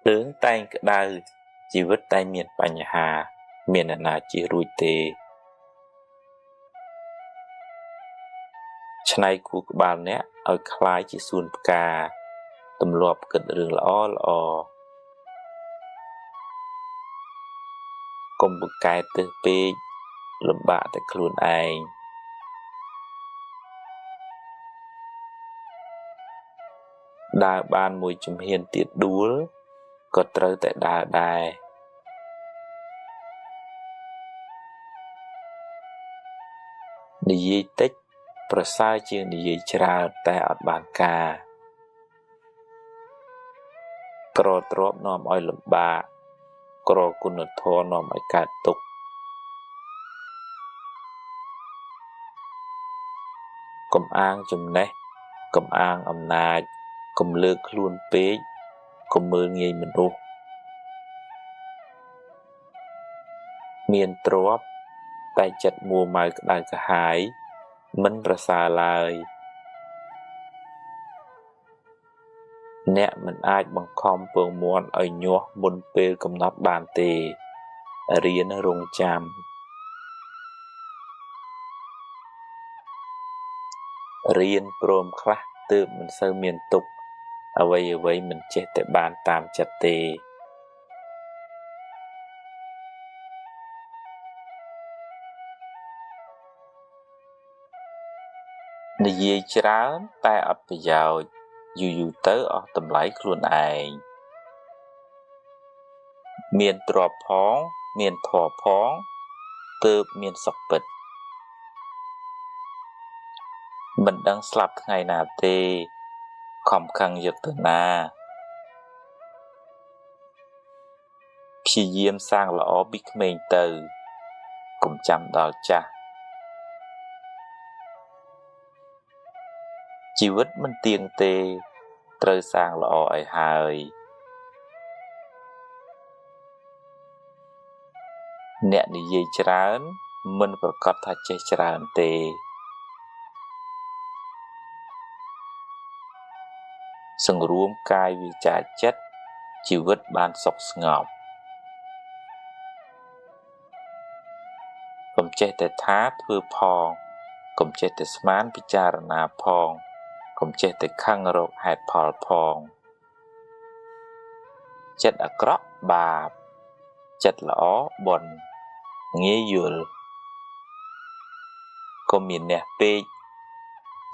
Tướng tay cái đau chỉ vứt tay miền bành hà miền là chỉ rùi tê chai cú bàn nè ở khai chỉ xuân cà tầm lọp cật rừng lõ lõ cùng bực cài từ pe lụm bạ tại khuôn ai đa ban mùi chùm hiền tiệt đuối có trâu tại đa đài đi dây tíchประสาជានិយាយច្រើនតែអត់បានការក្រទ្របនាំឲ្យលំបាកក្រគុណធម៌នាំឲ្យកើតទុក្ខកុំអាងចំណេះកុំអាងអំណាចកុំលើកខ្លួនពេកកុំមើលងាយមនុស្សមានទ្រព្យតែចិត្តមួម៉ៅក្តៅក្រហាយមិនប្រសើរឡើយអ្នកមិនអាចបង្ខំពងមាន់ឲ្យញាស់មុនពេលកំណត់បានទេរៀនរងចាំរៀនព្រមខ្លះទើបមិនសូវមានទុក្ខអ្វីមិនចេះតែបានតាមចិត្តទេនិយាយច្រើនតែអត់ប្រយោជន៍យូរទៅអស់តម្លៃខ្លួនឯងមានទ្រព្យផងមានធម៌ផងទើបមានសុខពិតមិនដឹងស្លាប់ថ្ងៃណាទេខំខឹងយកទៅណាព្យាយាមសាងល្អពីក្មេងទៅកុំចាំដល់ចាស់ជីវិតមិនទៀងទេត្រូវសាងល្អឲ្យហើយអ្នកនិយាយច្រើនមិនប្រកាសថាចេះច្រើនទេសង្រួមកាយវាចាចិត្តជីវិតបានសុខស្ងប់កុំចេះតែថាធ្វើផងកុំចេះតែស្មានពិចារណាផងកុំចេះតែខឹងរកហេតុផលផងចិត្តអាក្រក់បាបចិត្តល្អបុណ្យងាយយល់កុំមានអ្នកពេក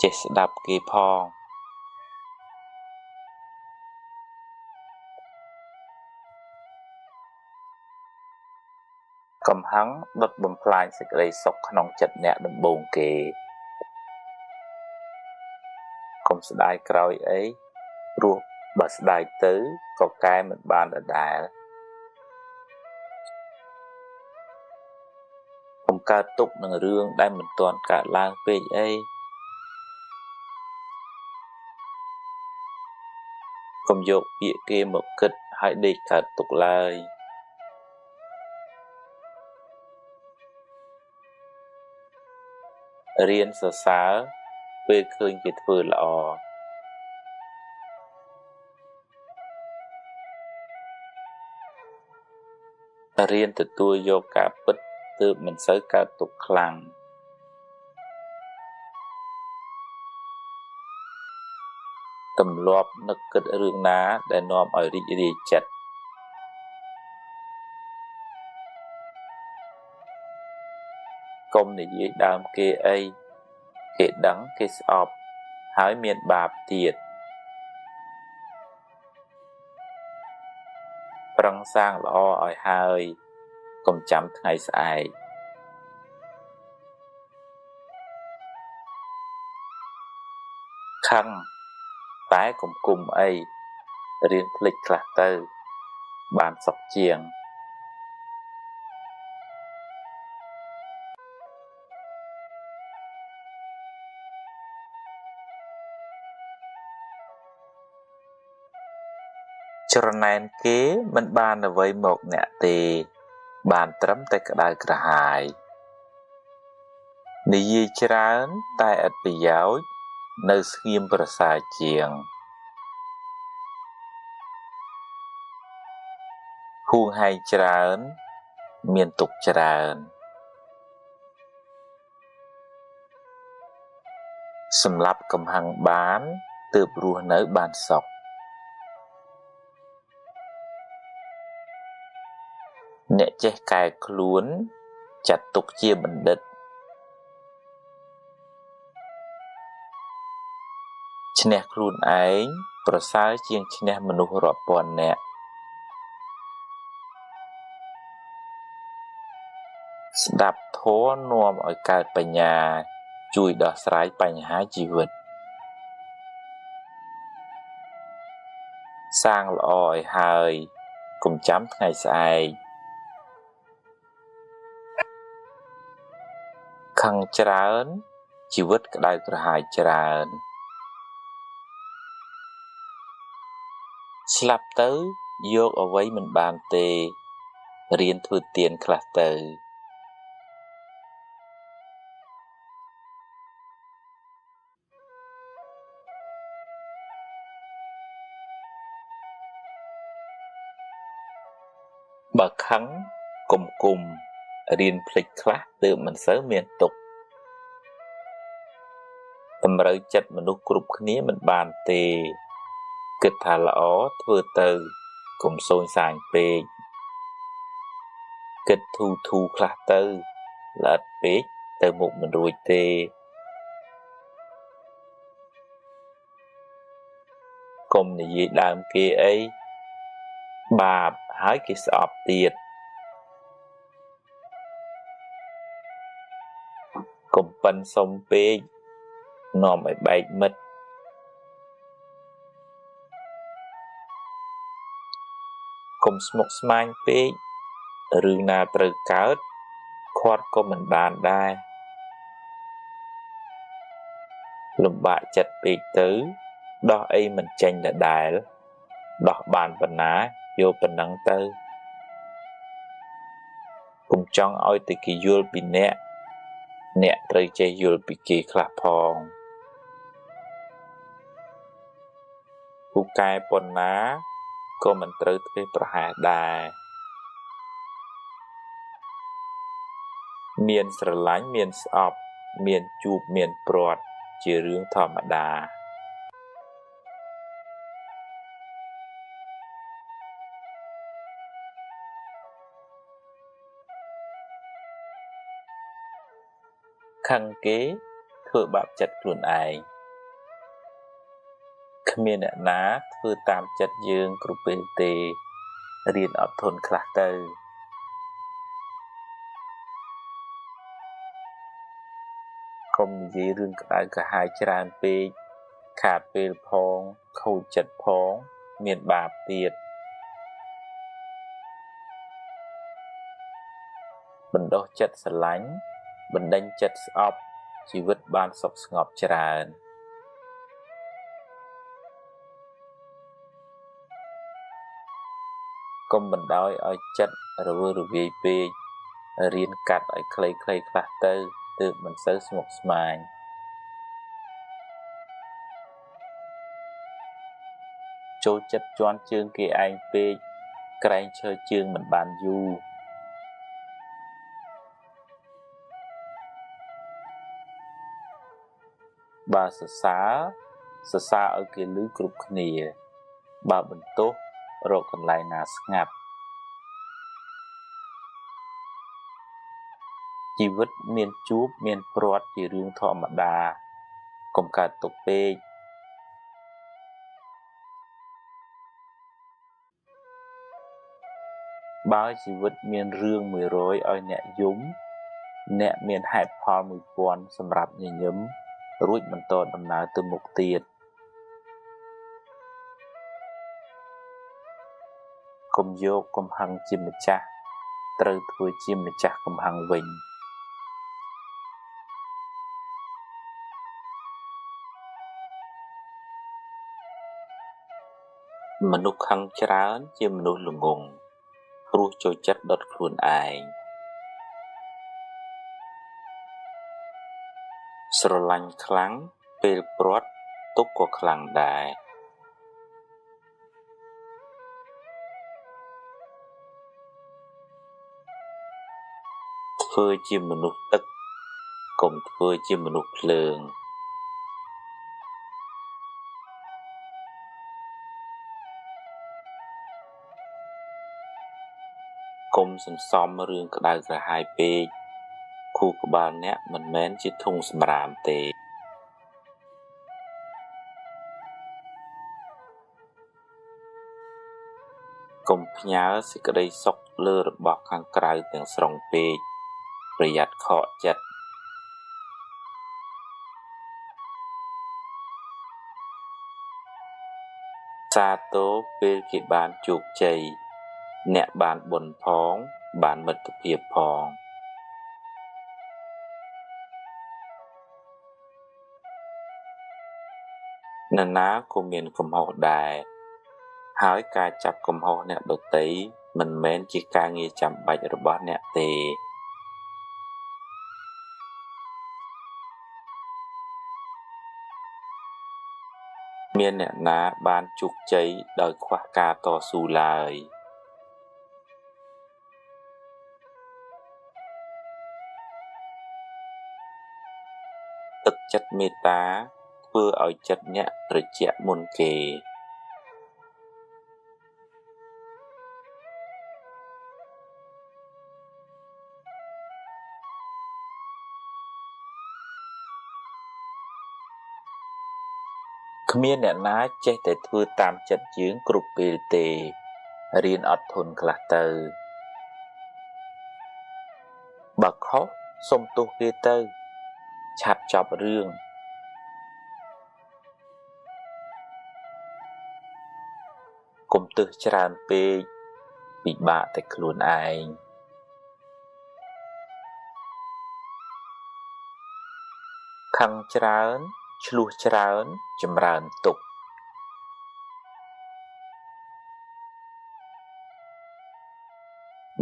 ចេះស្ដាប់គេផងកំហឹងដុតបំផ្លាញសេចក្តីសុខក្នុងចិត្តអ្នកដំបូងគេកុំស្ដាយក្រោយអីព្រោះបើស្ដាយទៅក៏កែមិនបានដដែលកុំកើតទុក្ខនឹងរឿងដែលមិនទាន់កើតឡើងពេកអីកុំយកពាក្យគេមកគិតហើយដេកកើតទុក្ខឡើយរៀនសរសើរពេលឃើញគេធ្វើល្អរៀនទទួលយកការពិតទើបមិនសូវកើតទុក្ខខ្លាំងទម្លាប់នឹកគិតរឿងណាដែលនាំឲ្យរីករាយចិត្តកុំនិយាយដើមគេអីគេដឹងគេស្អប់ហើយមានបាបទៀតប្រឹងសាងល្អឲ្យហើយកុំចាំថ្ងៃស្អែកខឹងតែកុំគុំអីរៀនភ្លេចខ្លះទៅបានសុខជាងច្រណែនគេមិនបានអ្វីមកអ្នកទេបានត្រឹមតែក្តៅក្រហាយនិយាយច្រើនតែឥតប្រយោជន៍នៅស្ងៀមប្រសើរជាង ហួងហែងច្រើនមានទុក្ខច្រើនសម្រាប់កំហឹងបានទើបរស់នៅបានសុខអ្នកចេះកែខ្លួនចាត់ទុកជាបណ្ឌិតឈ្នះខ្លួនឯងប្រសើរជាងឈ្នះមនុស្សរាប់ពាន់នាក់ស្ដាប់ធម៌នាំឲ្យកើតបញ្ញាជួយដោះស្រាយបញ្ហាជីវិតសាងល្អឲ្យហើយកុំចាំថ្ងៃស្អែកខឹងច្រើនជីវិតក្តៅក្រហាយច្រើនស្លាប់ទៅយកអ្វីមិនបានទេរៀនធ្វើទានខ្លះទៅបើខឹងកុំគុំរៀនភ្លេចខ្លះទើបមិនសូវមានទុក្ខតម្រូវចិត្តមនុស្សគ្រប់គ្នាមិនបានទេគិតថាល្អធ្វើទៅកុំសូន្យសាញពេកគិតធូរខ្លះទៅល្អិតពេកទៅមុខមិនរួចទេកុំនិយាយដើមគេអីបាបហើយគេស្អប់ទៀតកុំប៉ិនសុំពេកនាំឲ្យបែកមិត្តកុំស្មុគស្មាញពេករឿងណាត្រូវកើតខាត់ក៏មិនបានដែរលំបាកចិត្តពេកទៅដោះអីមិនចេញដដែលដោះបានប៉ុណ្ណាយកប៉ុណ្ណឹងទៅកុំចង់ឲ្យតែគេយល់ពីអ្នកត្រូវចេះយល់ពីគេខ្លះផងពូកែប៉ុណ្ណាក៏មិនត្រូវធ្វេសប្រហែសដែរមានស្រឡាញ់មានស្អប់មានជួបមានព្រាត់ជារឿងធម្មតាខឹងគេធ្វើបាបចិត្តខ្លួនឯងគ្មានអ្នកណាធ្វើតាមចិត្តយើងគ្រប់ពេលទេរៀនអត់ធន់ខ្លះទៅកុំនិយាយរឿងក្តៅក្រហាយច្រើនពេកខាតពេលផងខូចចិត្តផងមានបាបទៀតបណ្ដោះចិត្តស្រឡាញ់បណ្ដេញចិត្តស្អប់ជីវិតបានសុខស្ងប់ច្រើនកុំបណ្ដោយឲ្យចិត្តរវើរវាយពេករៀនកាត់ឲ្យខ្លីៗខ្លះទៅទើបមិនសូវស្មុគស្មាញចូលចិត្តជន់ជើងគេឯងពេកក្រែងឈើជើងមិនបានយូរបើសរសើរឲ្យគេឮគ្រប់គ្នាបើបន្ទោសរកកន្លែងណាស្ងាត់ជីវិតមានជួបមានព្រាត់ជារឿងធម្មតាកុំកើតទុក្ខពេកបើជីវិតមានរឿង100ឲ្យអ្នកយំអ្នកមានហេតុផល1000សម្រាប់ញញឹមរួចបន្តដំណើរទៅមុខទៀតកុំយកកំហឹងជាម្ចាស់ត្រូវធ្វើជាម្ចាស់កំហឹងវិញមនុស្សខឹងច្រើនជាមនុស្សល្ងង់ព្រោះចូលចិត្តដុតខ្លួនឯងស្រឡាញ់ខ្លាំងពេលព្រាត់ទុក្ខក៏ខ្លាំងដែរ ធ្វើជាមនុស្សទឹកកុំធ្វើជាមនុស្សភ្លើងកុំសន្សំរឿងក្តៅក្រហាយពេកខួរក្បាលអ្នកមិនមែនជាធុងសម្រាមទេកុំផ្ញើសេចក្តីសុខលើរបស់ខាងក្រៅទាំងស្រុងពេកប្រយ័ត្នខកចិត្តសាទរពេលគេបានជោគជ័យអ្នកបានបុណ្យផងបានមិត្តភាពផងនរណាក៏មានកំហុសដែរហើយការចាប់កំហុសអ្នកដទៃមិនមែនជាការងារចាំបាច់របស់អ្នកទេមានអ្នកណាបានជោគជ័យដោយខ្វះការតស៊ូឡើយទឹកចិត្តមេត្តាធ្វើឲ្យចិត្តអ្នកត្រជាក់មុនគេគ្មានអ្នកណាចេះតែធ្វើតាមចិត្តយើងគ្រប់ពេលទេរៀនអត់ធន់ខ្លះទៅបើខុសសុំទោសគេទៅឆាប់ចប់រឿងកុំទឹះច្រើនពេកពិបាកតែខ្លួនឯងខឹងច្រើនឆ្លោះច្រើនចម្រើនទុក្ខ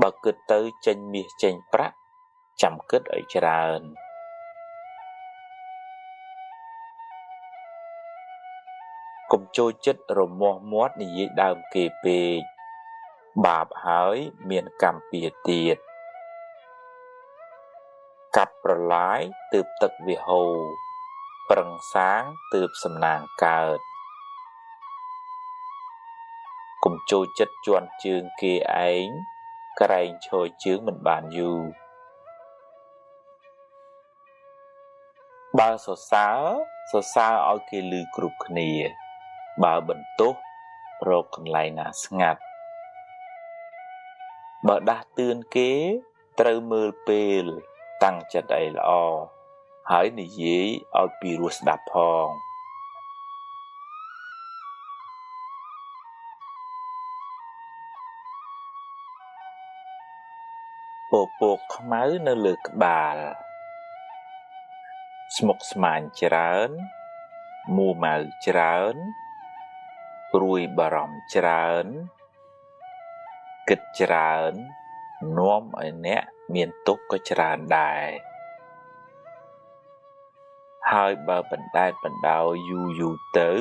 បើគិតទៅចេញមាសចេញប្រាក់ចាំគិតឲ្យច្រើនកុំចូលចិត្តរមាស់មាត់និយាយដើមគេពេកបាបហើយមានកម្មពៀទៀតកាប់ប្រឡាយទើបទឹកវាហូរប្រឹងសាងទើបសំណាងកើតកុំចូលចិត្តជន់ជើងគេឯងក្រែងឈរជើងមិនបានយូរបើសរសើរឲ្យគេឮគ្រប់គ្នាបើបន្ទោសរកកន្លែងណាស្ងាត់បើដាស់តឿនគេត្រូវមើលពេលតាំងចិត្តឲ្យល្អហើយនិយាយឲ្យពីរោះស្ដាប់ផងពពកខ្មៅនៅលើក្បាលស្មុគស្មាញច្រើនមួម៉ៅច្រើនព្រួយបារម្ភច្រើនគិតច្រើននាំឲ្យអ្នកមានទុក្ខក៏ច្រើនដែរហើយបើបណ្ដែតបណ្ដោយយូរទៅ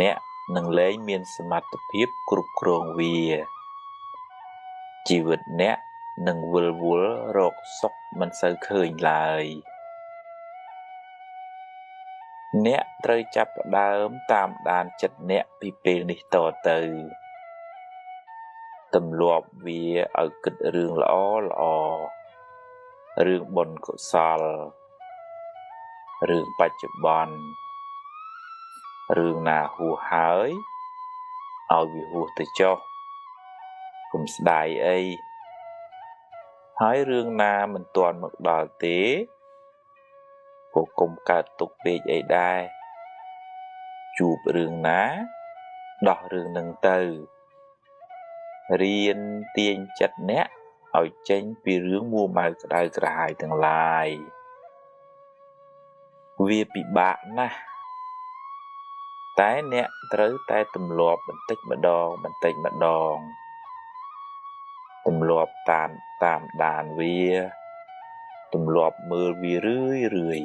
អ្នកនឹងលែងមានសមត្ថភាពគ្រប់គ្រងវាជីវិតអ្នកនឹងវិលវល់រកសុខមិនសូវឃើញឡើយអ្នកត្រូវចាប់ផ្ដើមតាមដានចិត្តអ្នកពីពេលនេះតទៅទម្លាប់វាឲ្យគិតរឿងល្អរឿងបុណ្យកុសលរឿងបច្ចុប្បន្នរឿងណាហួសហើយឲ្យវាហួសទៅចុះកុំស្ដាយអីហើយរឿងណាមិនទាន់មកដល់ទេក៏កុំកើតទុកពេកអីដែរជួបរឿងណាដោះរឿងនឹងទៅរៀនទាញចិត្តអ្នកឲ្យចេញពីរឿងមួម៉ៅក្តៅក្រហាយទាំងឡាយវាពិបាកណាស់តែអ្នកត្រូវតែទម្លាប់បន្តិចម្ដងទម្លាប់តាមដានវាទម្លាប់មើលវារឿយ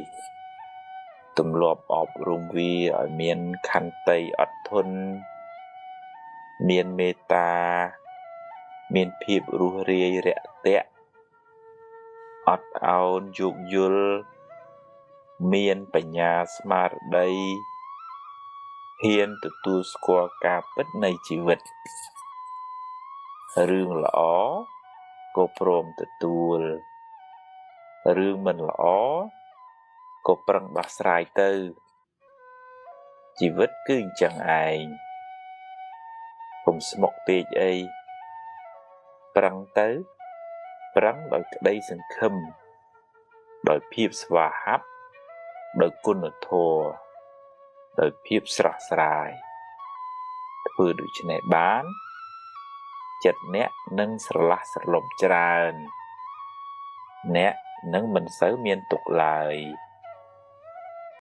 ទម្លាប់អប់រំវាឲ្យមានខន្តីអត់ធន់មានមេត្តាមានភាពរួសរាយរាក់ទាក់ អត់ឱនយោគយល់មានបញ្ញាស្មារតីហ៊ានទទួលស្គាល់ការពិតនៃជីវិតរឿងល្អក៏ព្រមទទួលរឿងមិនល្អក៏ប្រឹងដោះស្រាយទៅជីវិតគឺអញ្ចឹងឯងកុំស្មុគពេកអីប្រឹងទៅប្រឹងដោយក្តីសង្ឃឹមដោយភាពស្វាហាប់ដោយគុណធម៌ដោយភាពស្រស់ស្រាយធ្វើដូច្នេះបានចិត្តអ្នកនឹងស្រឡះស្រលប់ច្រើនអ្នកនឹងមិនសូវមានទុក្ខឡើយ